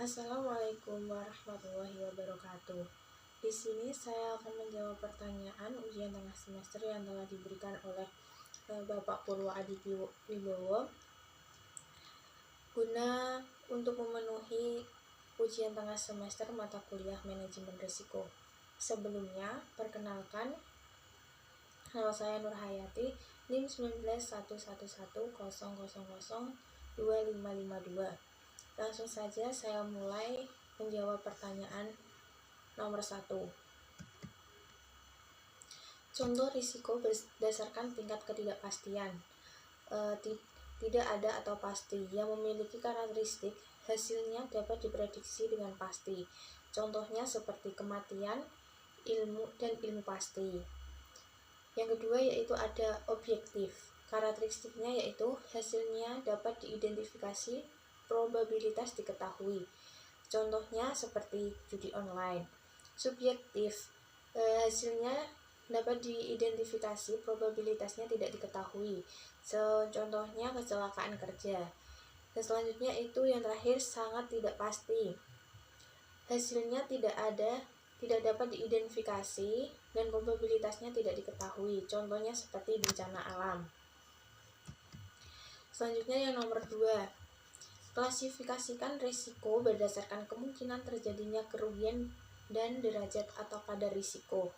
Assalamualaikum warahmatullahi wabarakatuh. Di sini saya akan menjawab pertanyaan ujian tengah semester yang telah diberikan oleh Bapak Purwo Adi Wibowo guna untuk memenuhi ujian tengah semester mata kuliah manajemen risiko. Sebelumnya, perkenalkan, nama saya Nur Hayati, NIM 191110002552. Langsung saja saya mulai menjawab pertanyaan nomor 1. Contoh risiko berdasarkan tingkat ketidakpastian. Tidak ada atau pasti yang memiliki karakteristik hasilnya dapat diprediksi dengan pasti. Contohnya seperti kematian, ilmu, dan ilmu pasti. Yang kedua yaitu ada objektif. Karakteristiknya yaitu hasilnya dapat diidentifikasi, probabilitas diketahui. Contohnya seperti judi online. Subjektif, hasilnya dapat diidentifikasi, probabilitasnya tidak diketahui. Contohnya kecelakaan kerja. Dan selanjutnya itu yang terakhir sangat tidak pasti. Hasilnya tidak dapat diidentifikasi dan probabilitasnya tidak diketahui. Contohnya seperti bencana alam. Selanjutnya yang nomor 2. Klasifikasikan risiko berdasarkan kemungkinan terjadinya kerugian dan derajat atau kadar risiko.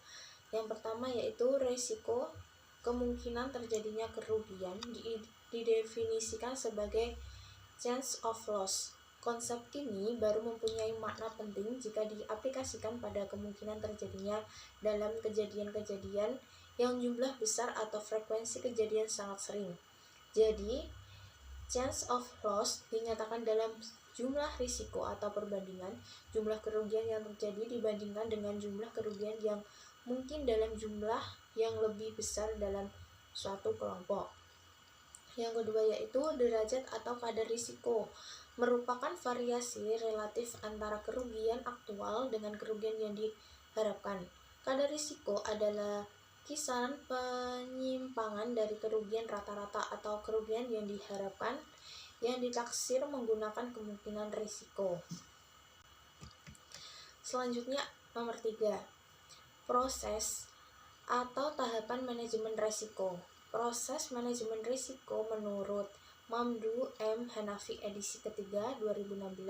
Yang pertama yaitu risiko kemungkinan terjadinya kerugian didefinisikan sebagai chance of loss. Konsep ini baru mempunyai makna penting jika diaplikasikan pada kemungkinan terjadinya dalam kejadian-kejadian yang jumlah besar atau frekuensi kejadian sangat sering. Jadi, chance of loss dinyatakan dalam jumlah risiko atau perbandingan jumlah kerugian yang terjadi dibandingkan dengan jumlah kerugian yang mungkin dalam jumlah yang lebih besar dalam suatu kelompok. Yang kedua yaitu derajat atau kadar risiko, merupakan variasi relatif antara kerugian aktual dengan kerugian yang diharapkan. Kadar risiko adalah kisaran penyimpangan dari kerugian rata-rata atau kerugian yang diharapkan yang ditaksir menggunakan kemungkinan risiko. Selanjutnya nomor 3. Proses atau tahapan manajemen risiko. Proses manajemen risiko menurut Mamdouh M. Hanafi edisi ketiga 2016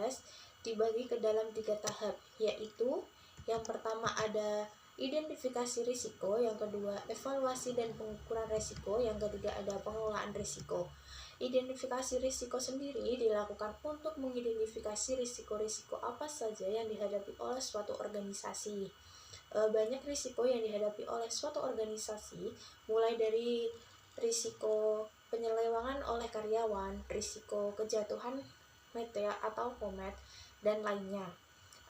dibagi ke dalam 3 tahap, yaitu yang pertama ada identifikasi risiko, yang kedua evaluasi dan pengukuran risiko, yang ketiga ada pengelolaan risiko. Identifikasi risiko sendiri dilakukan untuk mengidentifikasi risiko-risiko apa saja yang dihadapi oleh suatu organisasi. Banyak risiko yang dihadapi oleh suatu organisasi, mulai dari risiko penyelewangan oleh karyawan, risiko kejatuhan meteor atau komet, dan lainnya.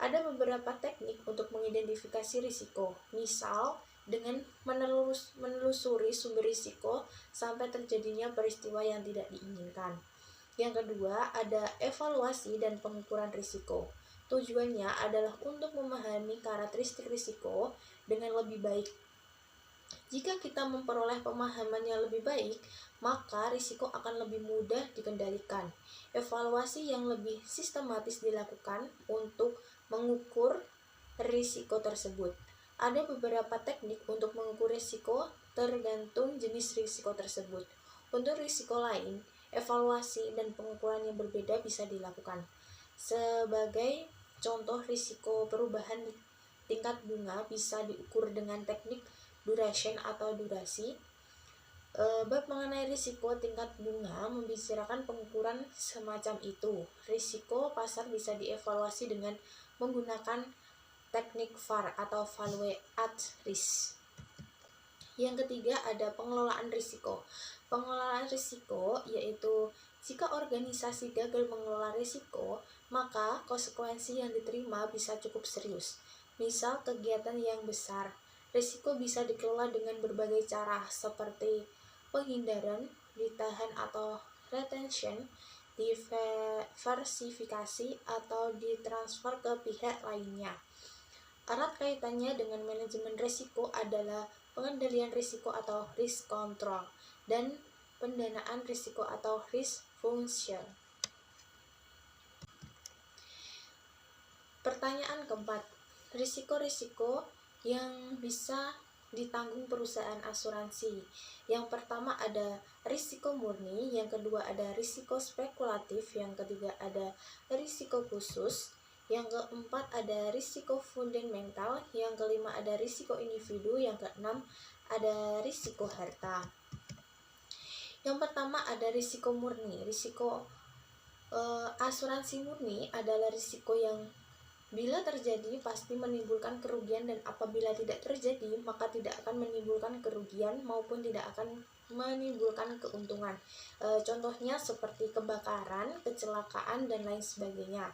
Ada beberapa teknik untuk mengidentifikasi risiko, misal dengan menelusuri sumber risiko sampai terjadinya peristiwa yang tidak diinginkan. Yang kedua, ada evaluasi dan pengukuran risiko. Tujuannya adalah untuk memahami karakteristik risiko dengan lebih baik. Jika kita memperoleh pemahaman yang lebih baik, maka risiko akan lebih mudah dikendalikan. Evaluasi yang lebih sistematis dilakukan untuk mengukur risiko tersebut. Ada beberapa teknik untuk mengukur risiko tergantung jenis risiko tersebut. Untuk risiko lain, evaluasi dan pengukuran yang berbeda bisa dilakukan. Sebagai contoh, risiko perubahan tingkat bunga bisa diukur dengan teknik duration atau durasi. Bab mengenai risiko tingkat bunga membicarakan pengukuran semacam itu. Risiko pasar bisa dievaluasi dengan menggunakan teknik VAR atau Value at Risk. Yang ketiga ada pengelolaan risiko. Pengelolaan risiko yaitu jika organisasi gagal mengelola risiko, maka konsekuensi yang diterima bisa cukup serius. Misal kegiatan yang besar, risiko bisa dikelola dengan berbagai cara seperti penghindaran, ditahan atau retention, diversifikasi, atau ditransfer ke pihak lainnya. Erat kaitannya dengan manajemen risiko adalah pengendalian risiko atau risk control dan pendanaan risiko atau risk function. Pertanyaan keempat, risiko-risiko yang bisa ditanggung perusahaan asuransi. Yang pertama ada risiko murni, yang kedua ada risiko spekulatif, yang ketiga ada risiko khusus, yang keempat ada risiko fundamental, yang kelima ada risiko individu, yang keenam ada risiko harta. Yang pertama ada risiko murni. Risiko asuransi murni adalah risiko yang bila terjadi pasti menimbulkan kerugian, dan apabila tidak terjadi maka tidak akan menimbulkan kerugian maupun tidak akan menimbulkan keuntungan. Contohnya seperti kebakaran, kecelakaan, dan lain sebagainya.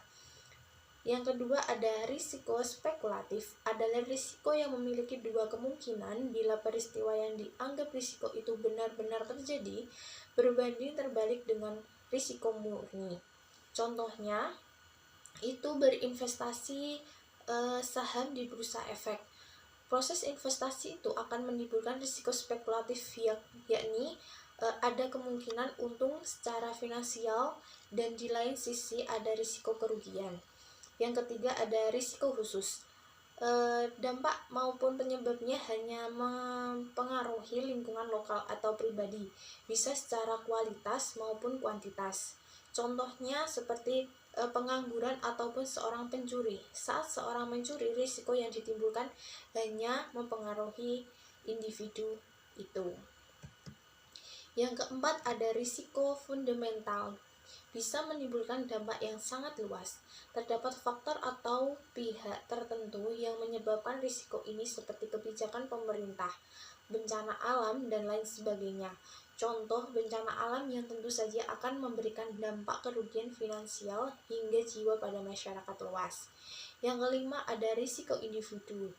Yang kedua ada risiko spekulatif, adalah risiko yang memiliki dua kemungkinan bila peristiwa yang dianggap risiko itu benar-benar terjadi berbanding terbalik dengan risiko murni. Contohnya itu berinvestasi saham di bursa efek. Proses investasi itu akan menimbulkan risiko spekulatif, yakni ada kemungkinan untung secara finansial dan di lain sisi ada risiko kerugian. Yang ketiga ada risiko khusus. Dampak maupun penyebabnya hanya mempengaruhi lingkungan lokal atau pribadi, bisa secara kualitas maupun kuantitas. Contohnya seperti pengangguran ataupun seorang pencuri. Saat seorang mencuri, risiko yang ditimbulkan hanya mempengaruhi individu itu. Yang keempat ada risiko fundamental, bisa menimbulkan dampak yang sangat luas. Terdapat faktor atau pihak tertentu yang menyebabkan risiko ini seperti kebijakan pemerintah, bencana alam, dan lain sebagainya. Contoh bencana alam yang tentu saja akan memberikan dampak kerugian finansial hingga jiwa pada masyarakat luas. Yang kelima ada risiko individu.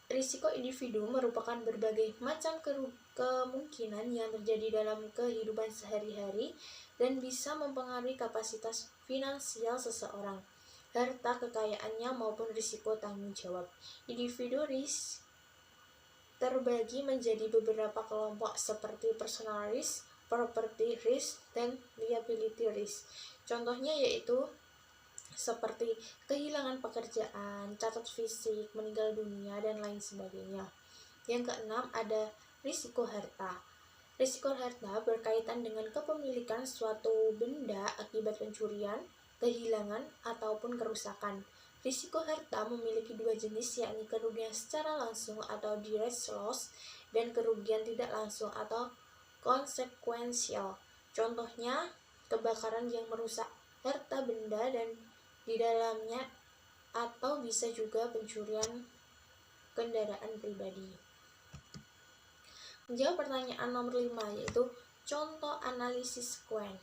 Risiko individu merupakan berbagai macam kemungkinan yang terjadi dalam kehidupan sehari-hari dan bisa mempengaruhi kapasitas finansial seseorang, harta kekayaannya, maupun risiko tanggung jawab. Individu risk terbagi menjadi beberapa kelompok seperti personal risk, property risk, dan liability risk. Contohnya yaitu seperti kehilangan pekerjaan, cacat fisik, meninggal dunia, dan lain sebagainya. Yang keenam ada risiko harta. Risiko harta berkaitan dengan kepemilikan suatu benda akibat pencurian, kehilangan, ataupun kerusakan. Risiko harta memiliki dua jenis, yakni kerugian secara langsung atau direct loss dan kerugian tidak langsung atau consequential. Contohnya kebakaran yang merusak harta benda dan di dalamnya, atau bisa juga pencurian kendaraan pribadi. Menjawab pertanyaan nomor 5 yaitu contoh analisis Quen.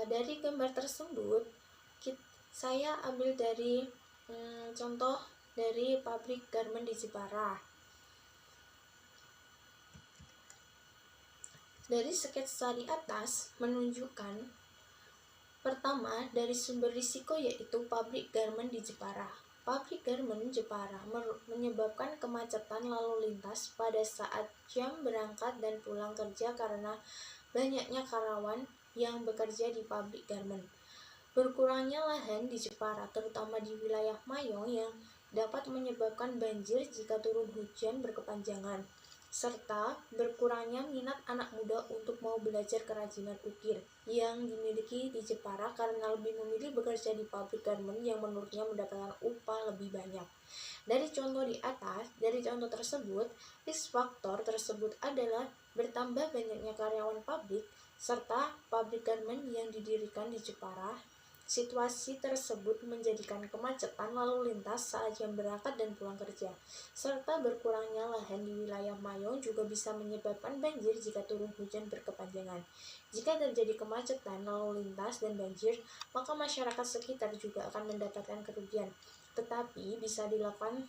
Dari gambar tersebut saya ambil dari contoh dari pabrik garmen di Jepara. Dari sketsa di atas menunjukkan pertama dari sumber risiko yaitu pabrik garmen di Jepara. Pabrik garmen Jepara menyebabkan kemacetan lalu lintas pada saat jam berangkat dan pulang kerja karena banyaknya karyawan yang bekerja di pabrik garmen. Berkurangnya lahan di Jepara, terutama di wilayah Mayong, yang dapat menyebabkan banjir jika turun hujan berkepanjangan, serta berkurangnya minat anak muda untuk mau belajar kerajinan ukir yang dimiliki di Jepara karena lebih memilih bekerja di pabrik garmen yang menurutnya mendapatkan upah lebih banyak. Dari contoh di atas, dari contoh tersebut, risk faktor tersebut adalah bertambah banyaknya karyawan pabrik serta pabrik garmen yang didirikan di Jepara. Situasi tersebut menjadikan kemacetan lalu lintas saat jam berangkat dan pulang kerja, serta berkurangnya lahan di wilayah Mayong juga bisa menyebabkan banjir jika turun hujan berkepanjangan. Jika terjadi kemacetan lalu lintas dan banjir, maka masyarakat sekitar juga akan mendapatkan kerugian. Tetapi bisa dilakukan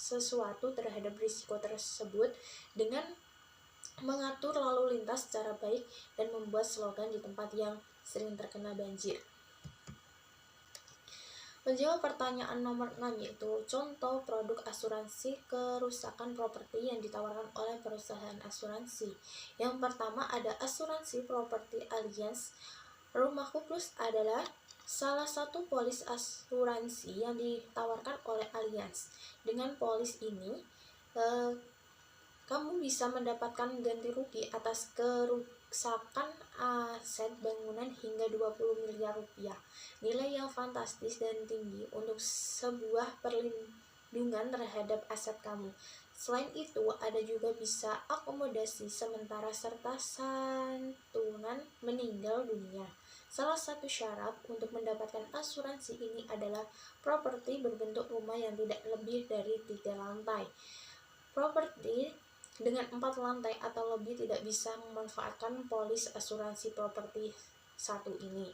sesuatu terhadap risiko tersebut dengan mengatur lalu lintas secara baik dan membuat slogan di tempat yang sering terkena banjir. Menjawab pertanyaan nomor 6 yaitu contoh produk asuransi kerusakan properti yang ditawarkan oleh perusahaan asuransi. Yang pertama ada asuransi properti Allianz. Rumahku Plus adalah salah satu polis asuransi yang ditawarkan oleh Allianz. Dengan polis ini, kamu bisa mendapatkan ganti rugi atas kerusakan aset bangunan hingga 20 miliar rupiah. Nilai yang fantastis dan tinggi untuk sebuah perlindungan terhadap aset kamu. Selain itu, ada juga bisa akomodasi sementara serta santunan meninggal dunia. Salah satu syarat untuk mendapatkan asuransi ini adalah properti berbentuk rumah yang tidak lebih dari 3 lantai. Properti dengan 4 lantai atau lebih tidak bisa memanfaatkan polis asuransi properti satu ini.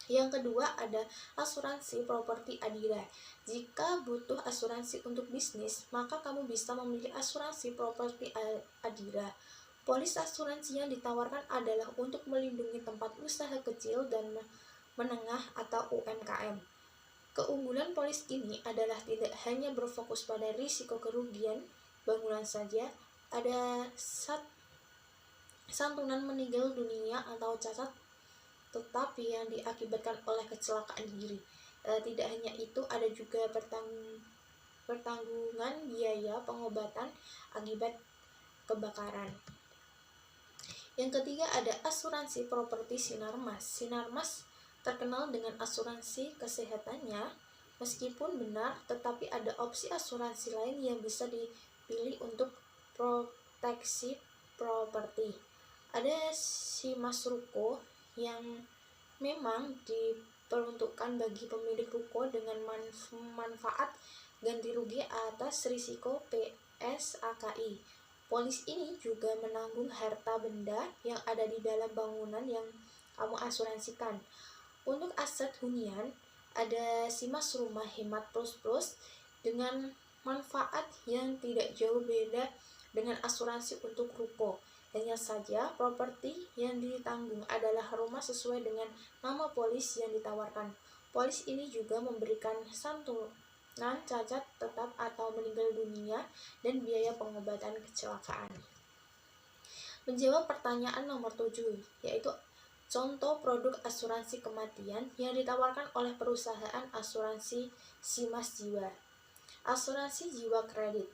Yang kedua ada asuransi properti Adira. Jika butuh asuransi untuk bisnis, maka kamu bisa memilih asuransi properti Adira. Polis asuransi yang ditawarkan adalah untuk melindungi tempat usaha kecil dan menengah atau UMKM. Keunggulan polis ini adalah tidak hanya berfokus pada risiko kerugian bangunan saja, ada santunan meninggal dunia atau cacat tetapi yang diakibatkan oleh kecelakaan diri. Tidak hanya itu, ada juga pertanggungan biaya pengobatan akibat kebakaran. Yang ketiga ada asuransi properti Sinarmas. Sinarmas terkenal dengan asuransi kesehatannya. Meskipun benar, tetapi ada opsi asuransi lain yang bisa dipilih untuk proteksi properti. Ada Simas Ruko yang memang diperuntukkan bagi pemilik ruko dengan manfaat ganti rugi atas risiko PSAKI. Polis ini juga menanggung harta benda yang ada di dalam bangunan yang kamu asuransikan. Untuk aset hunian, ada Simas Rumah Hemat Plus Plus dengan manfaat yang tidak jauh beda dengan asuransi untuk ruko. Hanya saja properti yang ditanggung adalah rumah sesuai dengan nama polis yang ditawarkan. Polis ini juga memberikan santunan cacat tetap atau meninggal dunia dan biaya pengobatan kecelakaan. Menjawab pertanyaan nomor 7, yaitu contoh produk asuransi kematian yang ditawarkan oleh perusahaan asuransi Simas Jiwa. Asuransi jiwa kredit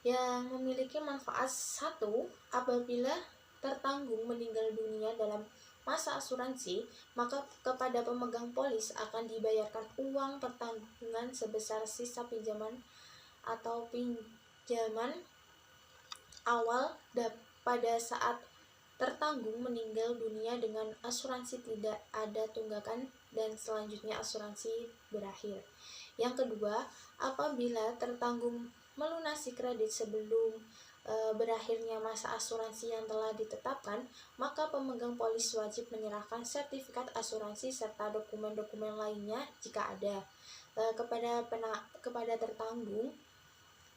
yang memiliki manfaat satu, apabila tertanggung meninggal dunia dalam masa asuransi, maka kepada pemegang polis akan dibayarkan uang pertanggungan sebesar sisa pinjaman atau pinjaman awal pada saat tertanggung meninggal dunia. Dengan asuransi tidak ada tunggakan dan selanjutnya asuransi berakhir. Yang kedua, apabila tertanggung melunasi kredit sebelum berakhirnya masa asuransi yang telah ditetapkan, maka pemegang polis wajib menyerahkan sertifikat asuransi serta dokumen-dokumen lainnya jika ada kepada tertanggung,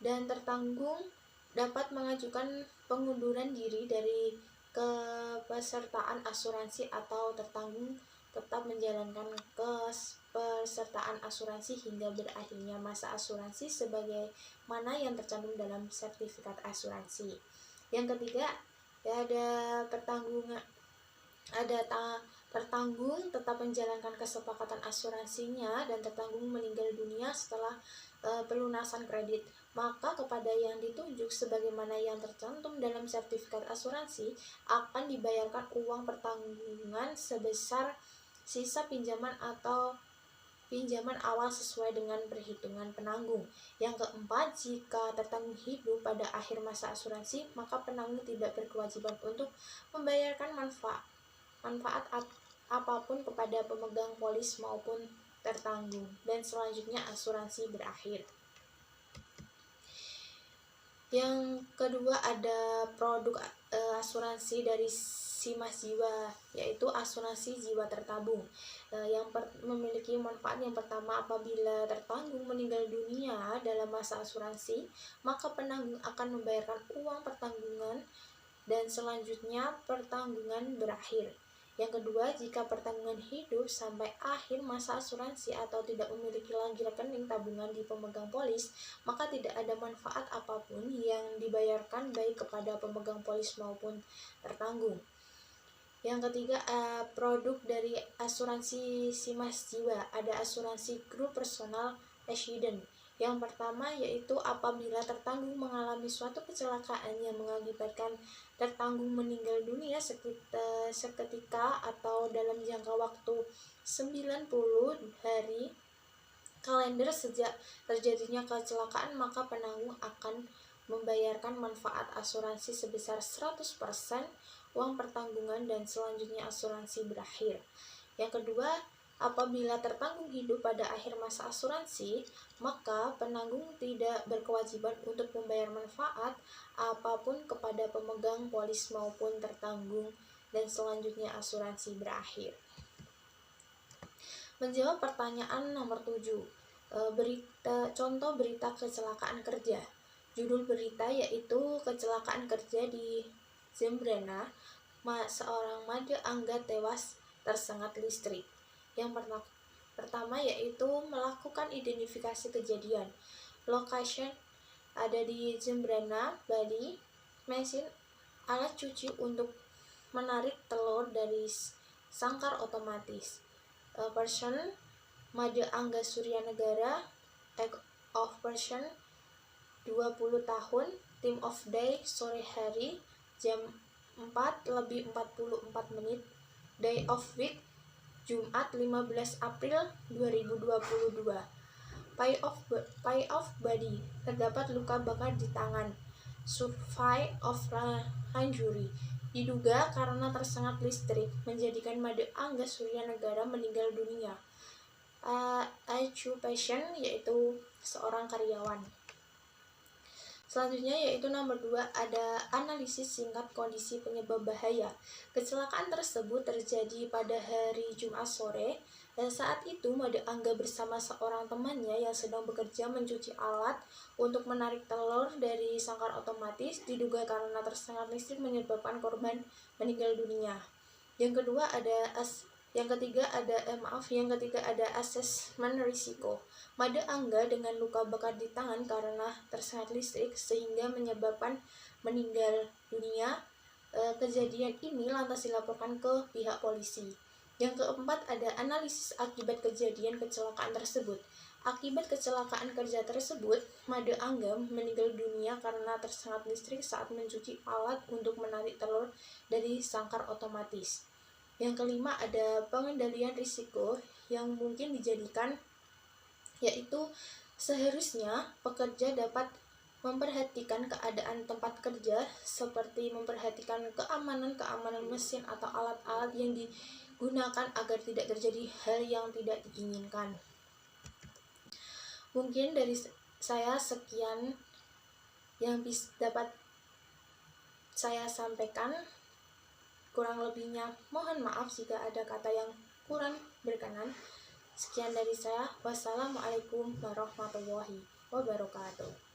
dan tertanggung dapat mengajukan pengunduran diri dari kepesertaan asuransi atau tertanggung tetap menjalankan kepesertaan asuransi hingga berakhirnya masa asuransi sebagaimana yang tercantum dalam sertifikat asuransi. Yang ketiga, ada tertanggung tetap menjalankan kesepakatan asuransinya dan tertanggung meninggal dunia setelah pelunasan kredit, maka kepada yang ditunjuk sebagaimana yang tercantum dalam sertifikat asuransi akan dibayarkan uang pertanggungan sebesar sisa pinjaman atau pinjaman awal sesuai dengan perhitungan penanggung. Yang keempat, jika tertanggung hidup pada akhir masa asuransi, maka penanggung tidak berkewajiban untuk membayarkan manfaat apapun kepada pemegang polis maupun tertanggung, dan selanjutnya asuransi berakhir. Yang kedua ada produk asuransi dari Simas Jiwa, yaitu asuransi jiwa tertabung yang memiliki manfaat. Yang pertama, apabila tertanggung meninggal dunia dalam masa asuransi, maka penanggung akan membayarkan uang pertanggungan dan selanjutnya pertanggungan berakhir. Yang kedua, jika pertanggungan hidup sampai akhir masa asuransi atau tidak memiliki lagi rekening tabungan di pemegang polis, maka tidak ada manfaat apapun yang dibayarkan baik kepada pemegang polis maupun tertanggung. Yang ketiga, produk dari asuransi simas jiwa. Ada asuransi grup personal accident. Yang pertama yaitu apabila tertanggung mengalami suatu kecelakaan yang mengakibatkan tertanggung meninggal dunia seketika atau dalam jangka waktu 90 hari kalender sejak terjadinya kecelakaan, maka penanggung akan membayarkan manfaat asuransi sebesar 100% uang pertanggungan dan selanjutnya asuransi berakhir. Yang kedua, apabila tertanggung hidup pada akhir masa asuransi, maka penanggung tidak berkewajiban untuk membayar manfaat apapun kepada pemegang polis maupun tertanggung dan selanjutnya asuransi berakhir. Menjawab pertanyaan nomor 7, contoh berita kecelakaan kerja. Judul berita yaitu kecelakaan kerja di Zembrana, seorang Made Angga tewas tersengat listrik. Yang pertama yaitu melakukan identifikasi kejadian. Location ada di Zembrana, Bali. Mesin alat cuci untuk menarik telur dari sangkar otomatis. Person Made Angga Surya Negara. Take of person 20 tahun. Time of day sore hari jam 4:44. Day of week Jumat 15 April 2022. Pay of body, terdapat luka bakar di tangan. Survey of injury, diduga karena tersengat listrik menjadikan Made Angga Surya Negara meninggal dunia. Occupation yaitu seorang karyawan. Selanjutnya yaitu nomor 2, ada analisis singkat kondisi penyebab bahaya. Kecelakaan tersebut terjadi pada hari Jumat sore. Saat itu Made Angga bersama seorang temannya yang sedang bekerja mencuci alat untuk menarik telur dari sangkar otomatis. Diduga karena tersengat listrik menyebabkan korban meninggal dunia. Yang ketiga ada asesmen risiko. Made Angga dengan luka bakar di tangan karena tersengat listrik sehingga menyebabkan meninggal dunia. Kejadian ini lantas dilaporkan ke pihak polisi. Yang keempat ada analisis akibat kejadian kecelakaan tersebut. Akibat kecelakaan kerja tersebut, Made Angga meninggal dunia karena tersengat listrik saat mencuci alat untuk menarik telur dari sangkar otomatis. Yang kelima ada pengendalian risiko yang mungkin dijadikan, yaitu seharusnya pekerja dapat memperhatikan keadaan tempat kerja seperti memperhatikan keamanan mesin atau alat-alat yang digunakan agar tidak terjadi hal yang tidak diinginkan. Mungkin dari saya sekian yang dapat saya sampaikan. Kurang lebihnya mohon maaf jika ada kata yang kurang berkenan. Sekian dari saya. Wassalamualaikum warahmatullahi wabarakatuh.